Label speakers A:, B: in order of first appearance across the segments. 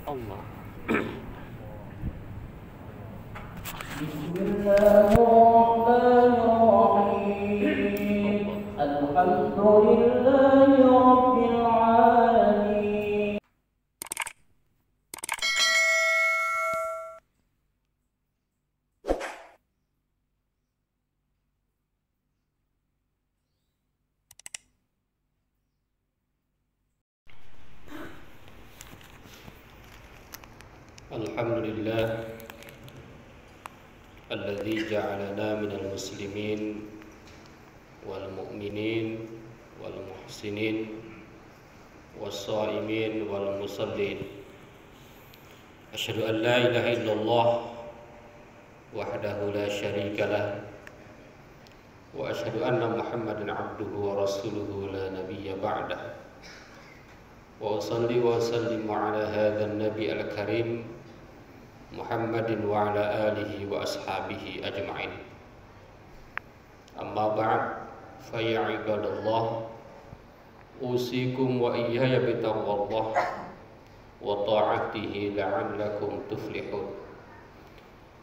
A: Allah.
B: Bismillahirrahmanirrahim. Alhamdulillahirabbil alamin.
A: Alhamdulillah alladzi ja'alana minal muslimin wal mu'minin wal muhsinin was-sha'imin wal musallin. Asyhadu an la ilaha illallah wahdahu la syarika lah wa asyhadu anna Muhammadan abduhu wa rasuluhu la nabiyya ba'dah. Wa usalli wa sallimu ala hadzal nabi al-karim Muhammadin wa ala alihi wa ashabihi ajma'in. Amma ba'd, fa ya ibadallah, usikum wa iyaya bitaqwallah wa ta'atihi la'allakum tuflihun.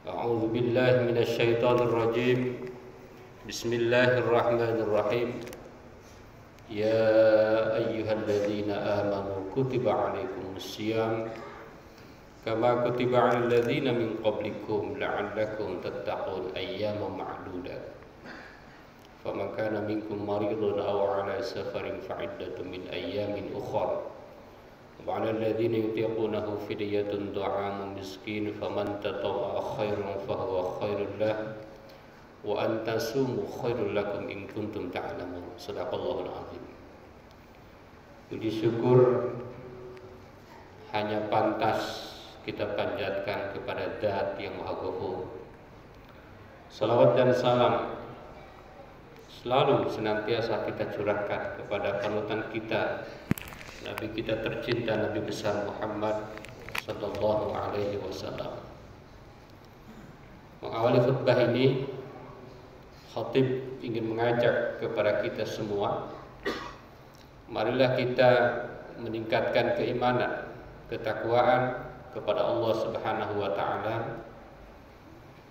A: A'udzu billahi minasy syaithanir rajim. Bismillahirrahmanirrahim. Ya ayyuhalladzina amanu kutiba 'alaikumus syiyam kama kutiba 'alal ladzina min qablikum la'allakum tattaqun ayyaman ma'dudat. Faman kana minkum maridun aw 'ala safarin fa'iddatun min ayyamin ukhra. Wa 'alal ladzina yutiqunahu fidyatun ta'amu miskin faman tatawwa'a khairan fahuwa khairul lah wa an tasumu khairul lakum in kuntum ta'lamun. Shadaqallahul 'azim. Puji syukur hanya pantas kita panjatkan kepada Zat yang Maha Ghafur. Salawat dan salam selalu senantiasa kita curahkan kepada panutan kita, Nabi kita tercinta, Nabi besar Muhammad sallallahu alaihi wasallam. Mengawali khutbah ini, khatib ingin mengajak kepada kita semua, marilah kita meningkatkan keimanan, ketakwaan kepada Allah Subhanahu wa taala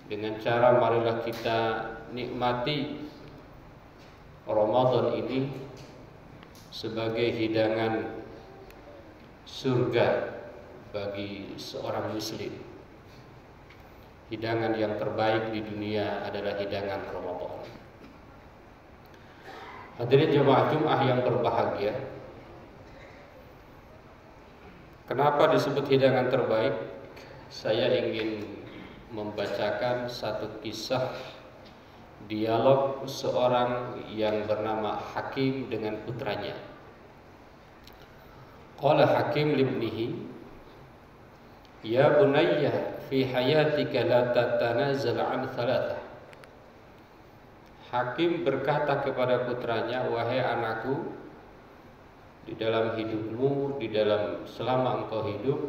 A: dengan cara marilah kita nikmati Ramadan ini sebagai hidangan surga bagi seorang muslim. Hidangan yang terbaik di dunia adalah hidangan Ramadan. Hadirin jemaah Jumat yang berbahagia, kenapa disebut hidangan terbaik? Saya ingin membacakan satu kisah dialog seorang yang bernama Hakim dengan putranya. Qala Hakim libnihi, ya bunayya fi hayatika la tatanazal an thalathah. Hakim berkata kepada putranya, wahai anakku, di dalam hidupmu, di dalam selama engkau hidup,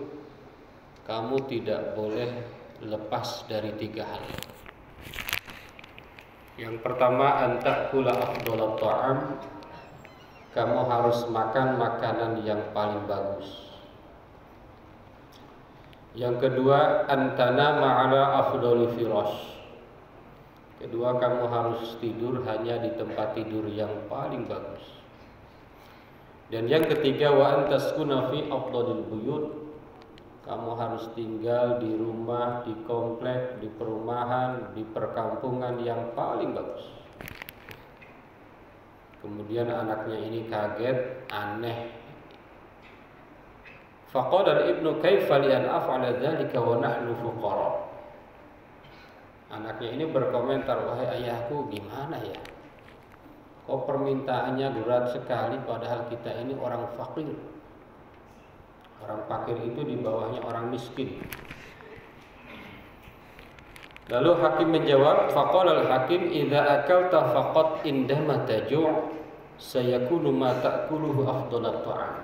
A: kamu tidak boleh lepas dari 3 hal. Yang pertama, antakula afdalat ta'am, kamu harus makan makanan yang paling bagus. Yang kedua, antana ma'ala afdali firash, kedua, kamu harus tidur hanya di tempat tidur yang paling bagus. Dan yang ketiga, wa antaskuna fi afdalil buyut, kamu harus tinggal di rumah, di komplek, di perumahan, di perkampungan yang paling bagus. Kemudian anaknya ini kaget, aneh. Faqala ibnu kaifa li an af'ala dzalika wa nahnu fuqara. Anaknya ini berkomentar, wahai ayahku, gimana ya? Kok permintaannya berat sekali padahal kita ini orang fakir. Orang fakir itu di bawahnya orang miskin. Lalu Hakim menjawab, faqala al-Hakim idza akalta faqat indama taju' sayakunu ma ta'kuluhu afdalat ta'am.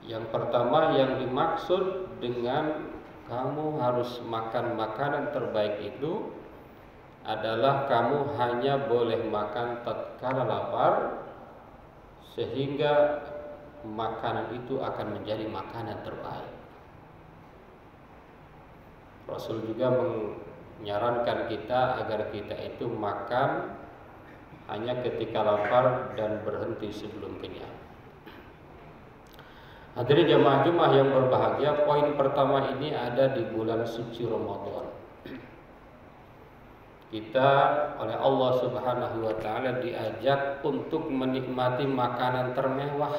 A: Yang pertama yang dimaksud dengan kamu harus makan makanan terbaik itu adalah kamu hanya boleh makan tatkala lapar, sehingga makanan itu akan menjadi makanan terbaik. Rasul juga menyarankan kita agar kita itu makan hanya ketika lapar dan berhenti sebelum kenyang. Hadirin jamaah Jumat yang berbahagia, poin pertama ini ada di bulan suci Ramadan. Kita oleh Allah Subhanahu wa taala diajak untuk menikmati makanan termewah.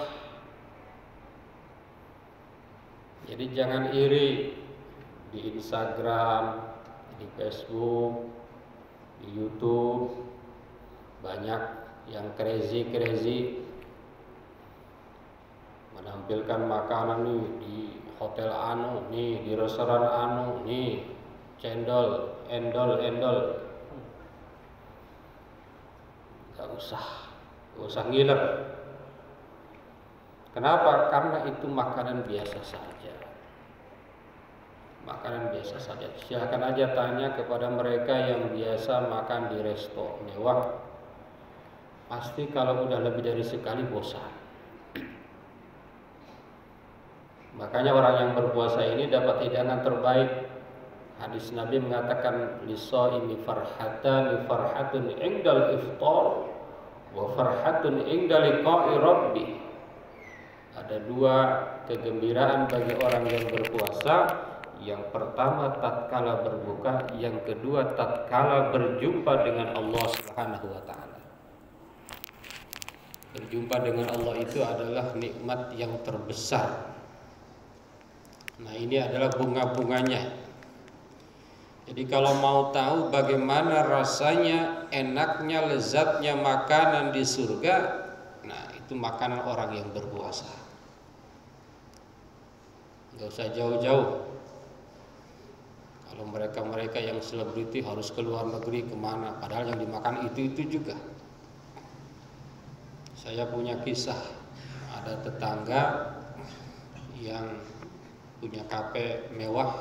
A: Jadi jangan iri di Instagram, di Facebook, di YouTube, banyak yang crazy menampilkan makanan nih di hotel anu, nih di restoran anu, nih cendol, endol. Gak usah ngiler. Kenapa? Karena itu makanan biasa saja. Makanan biasa saja. Silakan aja tanya kepada mereka yang biasa makan di resto mewah. Pasti kalau udah lebih dari sekali bosan. Makanya orang yang berpuasa ini dapat hidangan terbaik. Hadis Nabi mengatakan lis-shaimi farhatun indal iftar wa farhatun inda liqa'i rabbih. Ada dua kegembiraan bagi orang yang berpuasa. Yang pertama tatkala berbuka, yang kedua tatkala berjumpa dengan Allah Subhanahu wa taala. Berjumpa dengan Allah itu adalah nikmat yang terbesar. Nah, ini adalah bunga-bunganya. Jadi kalau mau tahu bagaimana rasanya, enaknya, lezatnya makanan di surga, nah itu makanan orang yang berpuasa. Gak usah jauh-jauh. Kalau mereka yang selebriti harus ke luar negeri kemana, padahal yang dimakan itu juga. Saya punya kisah, ada tetangga yang punya kafe mewah,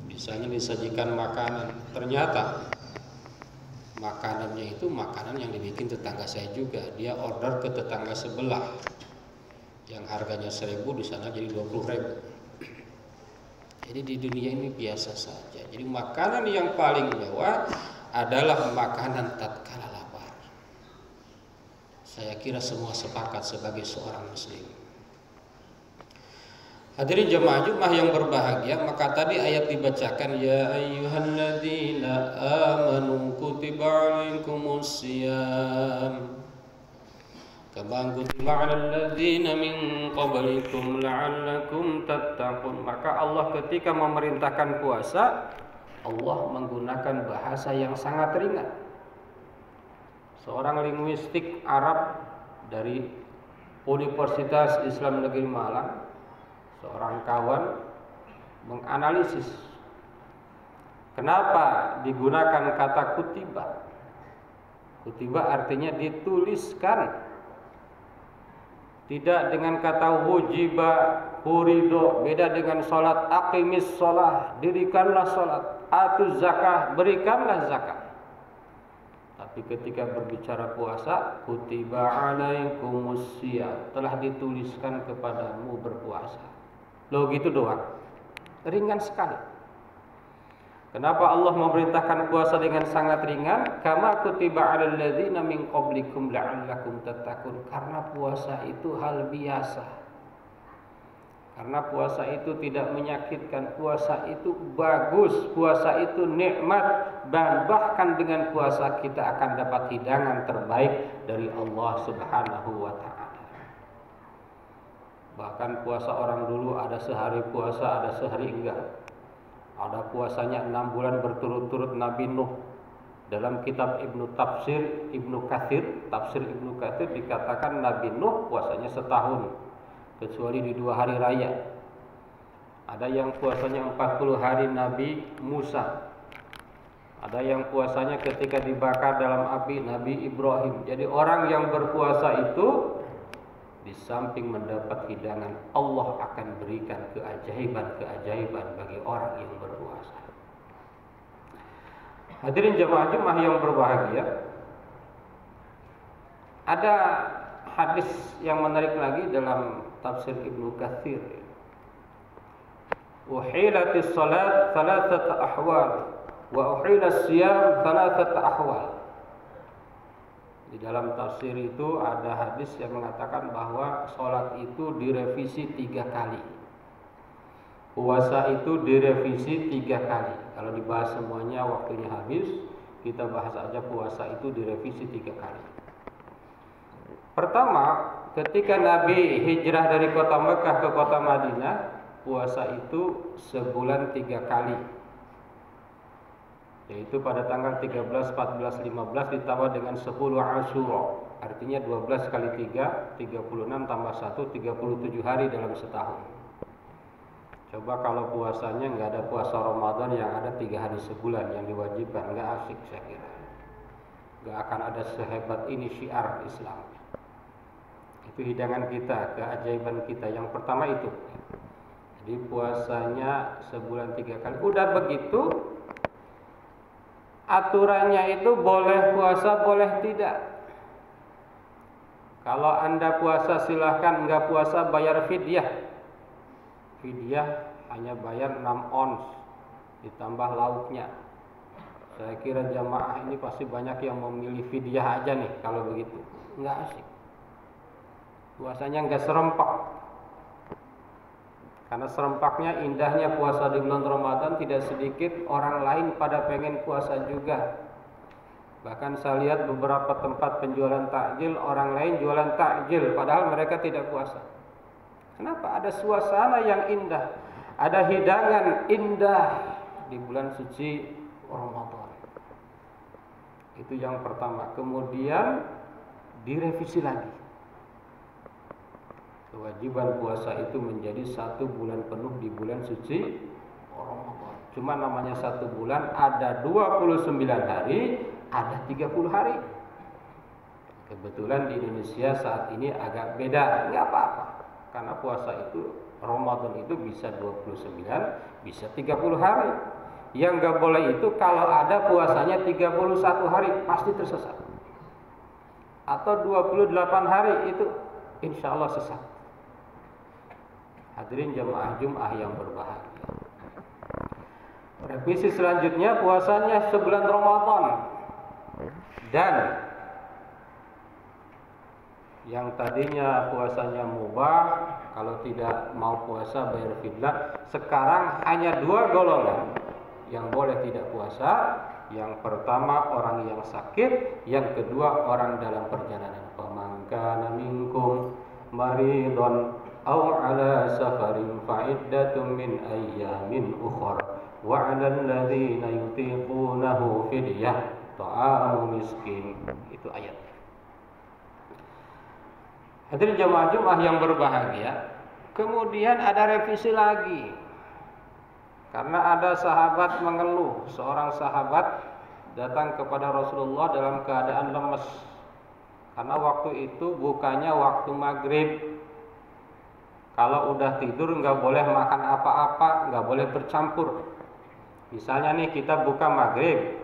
A: misalnya disajikan makanan, ternyata makanannya itu makanan yang dibikin tetangga saya juga. Dia order ke tetangga sebelah, yang harganya 1.000 di sana jadi 20.000. Jadi di dunia ini biasa saja. Jadi makanan yang paling mewah adalah makanan tatkala lapar. Saya kira semua sepakat sebagai seorang muslim. Hadirin jemaah Jumat yang berbahagia, maka tadi ayat dibacakan ya ayyuhalladzina amanu kutiba alaikumus syiyam kama kutiba 'alal ladzina min qablikum la'allakum tattaqun. Maka Allah ketika memerintahkan puasa, Allah menggunakan bahasa yang sangat ringan. Seorang linguistik Arab dari Universitas Islam Negeri Malang, seorang kawan, menganalisis kenapa digunakan kata kutiba. Kutiba artinya dituliskan, tidak dengan kata wujiba, hurido. Beda dengan sholat, aqimis sholat, dirikanlah sholat, atuz zakah, berikanlah zakat. Tapi ketika berbicara puasa, kutiba alaikumus syiyam, telah dituliskan kepadamu berpuasa. Loh gitu doang, ringan sekali. Kenapa Allah memerintahkan puasa dengan sangat ringan? Kama kutiba 'alal ladzina min qablikum la'allakum tattaqun. Karena puasa itu hal biasa. Karena puasa itu tidak menyakitkan, puasa itu bagus, puasa itu nikmat, dan bahkan dengan puasa kita akan dapat hidangan terbaik dari Allah Subhanahu wa taala. Bahkan puasa orang dulu ada sehari puasa, ada sehari enggak. Ada puasanya 6 bulan berturut-turut Nabi Nuh. Dalam kitab Ibnu Katsir, tafsir Ibnu Katsir dikatakan Nabi Nuh puasanya setahun, kecuali di 2 hari raya. Ada yang puasanya 40 hari Nabi Musa. Ada yang puasanya ketika dibakar dalam api Nabi Ibrahim. Jadi orang yang berpuasa itu di samping mendapat hidangan, Allah akan berikan keajaiban-keajaiban bagi orang yang berpuasa. Hadirin jemaah Jumat yang berbahagia, ada hadis yang menarik lagi dalam tafsir Ibnu Katsir. uhilatis salat thalathata ahwal wa uhilas siyam thalathata ahwal. Di dalam tafsir itu ada hadis yang mengatakan bahwa sholat itu direvisi 3 kali, puasa itu direvisi 3 kali. Kalau dibahas semuanya waktunya habis, kita bahas aja puasa itu direvisi 3 kali. Pertama, ketika Nabi hijrah dari kota Mekah ke kota Madinah, puasa itu sebulan 3 kali, yaitu pada tanggal 13, 14, 15 ditambah dengan 10 Asyura. Artinya 12 kali 3, 36 tambah 1, 37 hari dalam setahun. Coba kalau puasanya nggak ada puasa Ramadan yang ada 3 hari sebulan yang diwajibkan, nggak asik saya kira. Nggak akan ada sehebat ini syiar Islam. Itu hidangan kita, keajaiban kita. Yang pertama itu. Jadi puasanya sebulan 3 kali. Udah begitu, aturannya itu boleh puasa, boleh tidak. Kalau Anda puasa silahkan, enggak puasa bayar fidyah. Fidyah hanya bayar 6 ons ditambah lauknya. Saya kira jamaah ini pasti banyak yang memilih fidyah aja nih kalau begitu. Enggak asik. Puasanya enggak serempak. Karena serempaknya, indahnya puasa di bulan Ramadan, tidak sedikit orang lain pada pengen puasa juga. Bahkan saya lihat beberapa tempat penjualan takjil, orang lain jualan takjil padahal mereka tidak puasa. Kenapa? Ada suasana yang indah, ada hidangan indah di bulan suci Ramadan. Itu yang pertama. Kemudian direvisi lagi. Kewajiban puasa itu menjadi 1 bulan penuh di bulan suci Ramadan. Cuma namanya 1 bulan, ada 29 hari, ada 30 hari. Kebetulan di Indonesia saat ini agak beda, nggak apa-apa. Karena puasa itu, Ramadan itu bisa 29, bisa 30 hari. Yang nggak boleh itu kalau ada puasanya 31 hari, pasti tersesat. Atau 28 hari, itu insya Allah sesat. Hadirin jamaah Jumat yang berbahagia. Revisi selanjutnya, puasanya sebulan Ramadan. Dan yang tadinya puasanya mubah, kalau tidak mau puasa bayar fidyah, sekarang hanya 2 golongan yang boleh tidak puasa. Yang pertama orang yang sakit, yang kedua orang dalam perjalanan. Faman kana minkum maridun aw ala safarin fa'iddatun min ayyamin ukhra wa 'alal ladzina yutiqunahu fidyah ta'amu miskin. Itu ayat. Hadirin jamaah Jumat yang berbahagia, kemudian ada revisi lagi. Karena ada sahabat mengeluh, seorang sahabat datang kepada Rasulullah dalam keadaan lemes. Karena waktu itu bukannya waktu maghrib. Kalau udah tidur nggak boleh makan apa-apa, nggak boleh bercampur. Misalnya nih kita buka maghrib,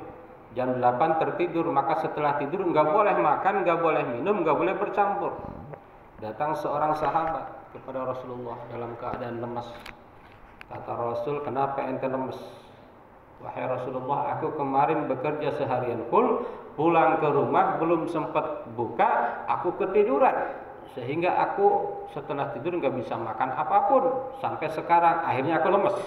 A: jam 8 tertidur, maka setelah tidur nggak boleh makan, nggak boleh minum, nggak boleh bercampur. Datang seorang sahabat kepada Rasulullah dalam keadaan lemes. Kata Rasul, kenapa ente lemes? Wahai Rasulullah, aku kemarin bekerja seharian full, pulang ke rumah belum sempat buka, aku ketiduran. Sehingga aku setelah tidur nggak bisa makan apapun. Sampai sekarang, akhirnya aku lemes.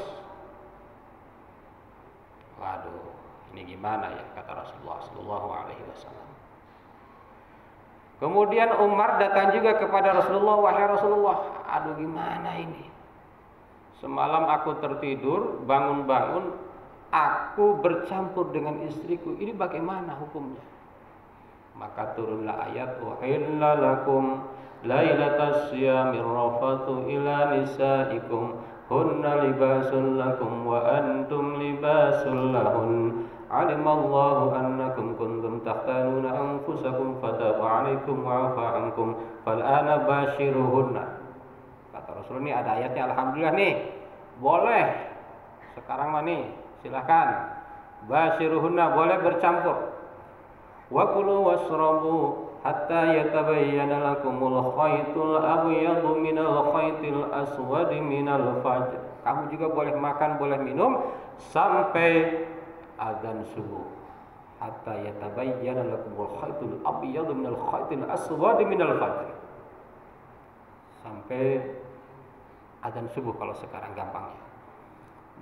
A: Waduh, ini gimana ya, kata Rasulullah SAW. Kemudian Umar datang juga kepada Rasulullah, wahai Rasulullah, aduh gimana ini? Semalam aku tertidur, bangun-bangun, aku bercampur dengan istriku. Ini bagaimana hukumnya? Maka turunlah ayat, uhilla lakum lailatas siyamir rafathu ila nisaikum hunna libasun lakum wa antum libasun lahun. Alimallahu annakum kuntum takhtanuna anfusakum fataba alaikum wa afa ankum fal'ana bashiruhunna. Kata Rasul, ini ada ayatnya, alhamdulillah nih, boleh sekarang mah nih, silahkan bashiruhunna, boleh bercampur. Wa kulu washrabu hatta yatabayyana lakumul khaytul abyadu minal khaitil aswadi minal fajr. Kamu juga boleh makan, boleh minum sampai azan subuh. Hatta yatabayyana lakumul khaitul abyadu minal khaitil aswadi minal fajr. Sampai azan subuh kalau sekarang gampangnya.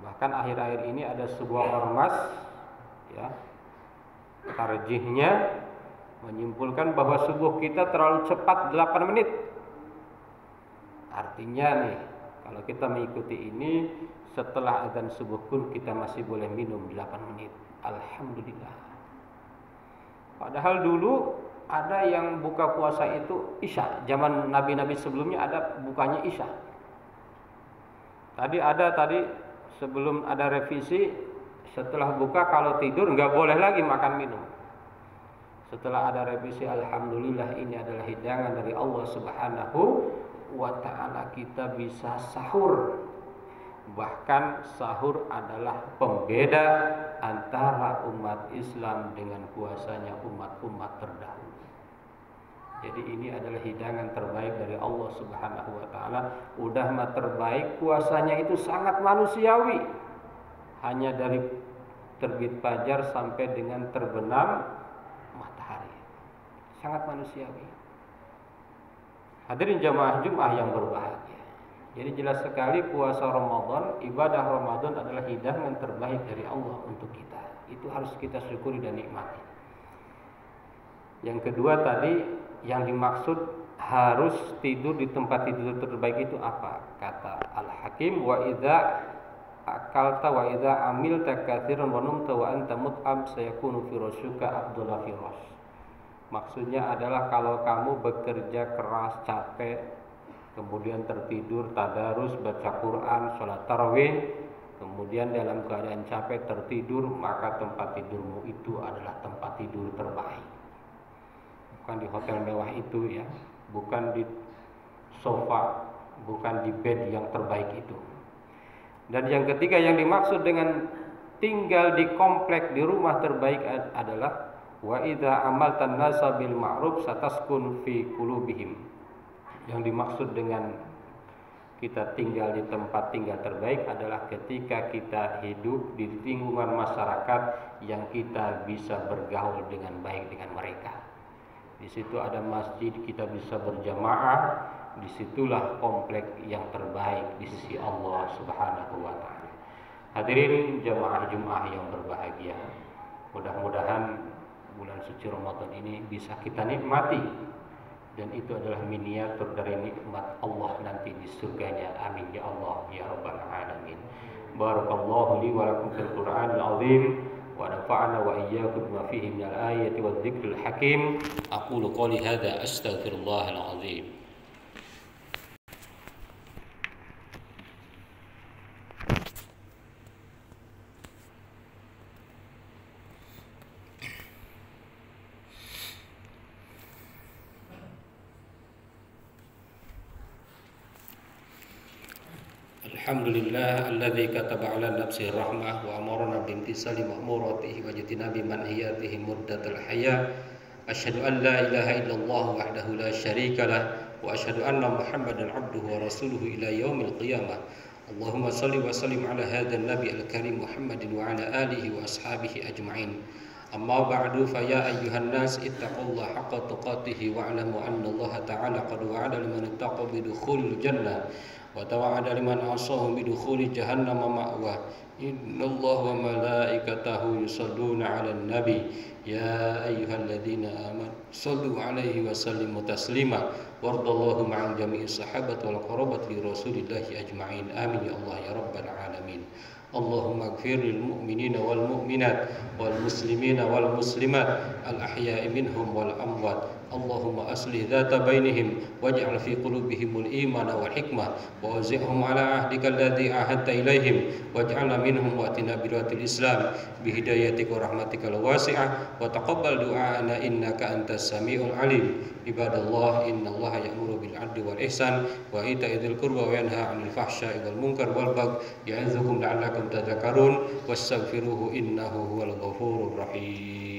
A: Bahkan akhir-akhir ini ada sebuah ormas ya, tarjihnya menyimpulkan bahwa subuh kita terlalu cepat 8 menit. Artinya nih, kalau kita mengikuti ini, setelah azan subuh pun kita masih boleh minum 8 menit. Alhamdulillah. Padahal dulu ada yang buka puasa itu Isya. Zaman nabi-nabi sebelumnya ada bukanya Isya. Tadi sebelum ada revisi, setelah buka kalau tidur nggak boleh lagi makan minum. Setelah ada revisi, alhamdulillah ini adalah hidangan dari Allah Subhanahu wa ta'ala, kita bisa sahur. Bahkan sahur adalah pembeda antara umat Islam dengan puasanya umat-umat terdahulu. Jadi ini adalah hidangan terbaik dari Allah Subhanahu wa ta'ala. Udah mah terbaik, puasanya itu sangat manusiawi. Hanya dari terbit fajar sampai dengan terbenam matahari. Sangat manusiawi. Hadirin jamaah Jumat yang berbahagia. Jadi jelas sekali puasa Ramadan, ibadah Ramadan adalah hidangan terbaik dari Allah untuk kita. Itu harus kita syukuri dan nikmati. Yang kedua tadi, yang dimaksud harus tidur di tempat tidur terbaik itu apa? Kata Al-Hakim, wa idza akalta wa idza amilta katsiran wa numta wa anta mut'ab sayakunu firashuka abdullah firas. Maksudnya adalah kalau kamu bekerja keras, capek, kemudian tertidur, tadarus, baca Quran, sholat tarawih, kemudian dalam keadaan capek tertidur, maka tempat tidurmu itu adalah tempat tidur terbaik. Bukan di hotel mewah itu ya, bukan di sofa, bukan di bed yang terbaik itu. Dan yang ketiga yang dimaksud dengan tinggal di komplek di rumah terbaik adalah wa idza amaltan nasa bil ma'ruf sataskun fi qulubihim. Yang dimaksud dengan kita tinggal di tempat tinggal terbaik adalah ketika kita hidup di lingkungan masyarakat yang kita bisa bergaul dengan baik dengan mereka. Di situ ada masjid, kita bisa berjamaah, disitulah komplek yang terbaik di sisi Allah Subhanahu wa ta'ala. Hadirin jamaah Jumat yang berbahagia, mudah-mudahan bulan suci Ramadan ini bisa kita nikmati, dan itu adalah miniatur dari nikmat Allah nanti di surganya. Amin ya Allah ya rabbal alamin. Barakallahu li wa lakum fil Qur'anil azim wa nafa'ana wa iyyakum bima fihi minal ayati wadh dzikril hakim. Aqulu qouli hadza astaghfirullahal azim. Alhamdulillah alladzi kataba ala nafsihi rahmah wa amarna bimtisali ma'muratihi wa jitinabi manhiyatihi muddatal haya. Asyhadu an la ilaha illallah wahdahu la syarikalah wa asyhadu anna Muhammadan abduhu wa rasuluhu ila yaumil qiyamah. Allahumma salli wa sallim ala hadzal nabi al-karim Muhammadin wa ala alihi wa ashabihi ajma'in. Amma ba'du fa ya ayyuhan nas ittaqullaha haqqa tuqatih wa alamu anna Allah ta'ala qad wa'ada liman ittaqa bidukhulil jannah wa tawa'ada liman asahu bidukhuli jahannam ma'wa. Innallaha wa malaikatahu yusalluna 'alan nabi ya ayyuhalladzina amanu sallu 'alaihi wa sallimu taslima wardallahu ma'al jami'is sahabat wal qarabat li rasulillahi ajma'in. Amin ya Allah ya rabbal alamin. Allahumma ighfir lil mu'minina wal mu'minat wal muslimina wal muslimat al ahya'i minhum wal amwat. Allahumma aslih dhata bainihim waj'al fi qulubihimul imana wal hikmah wa wazihhum ala ahdika alladhi ahadta ilaihim waj'alna minhum wa atina bilatil islam bihidayatika wa rahmatikal wasi'ah wa taqabbal du'ana innaka antas samiul alim. Ibadallah innallaha ya'muru bil 'adli wal ihsan wa ita'i dzil qurba wa yanha 'anil fahsya'i wal munkar wal baghi ya'idzukum la'allakum tadhakkarun wastaghfiruhu innahu huwal ghafurur rahim.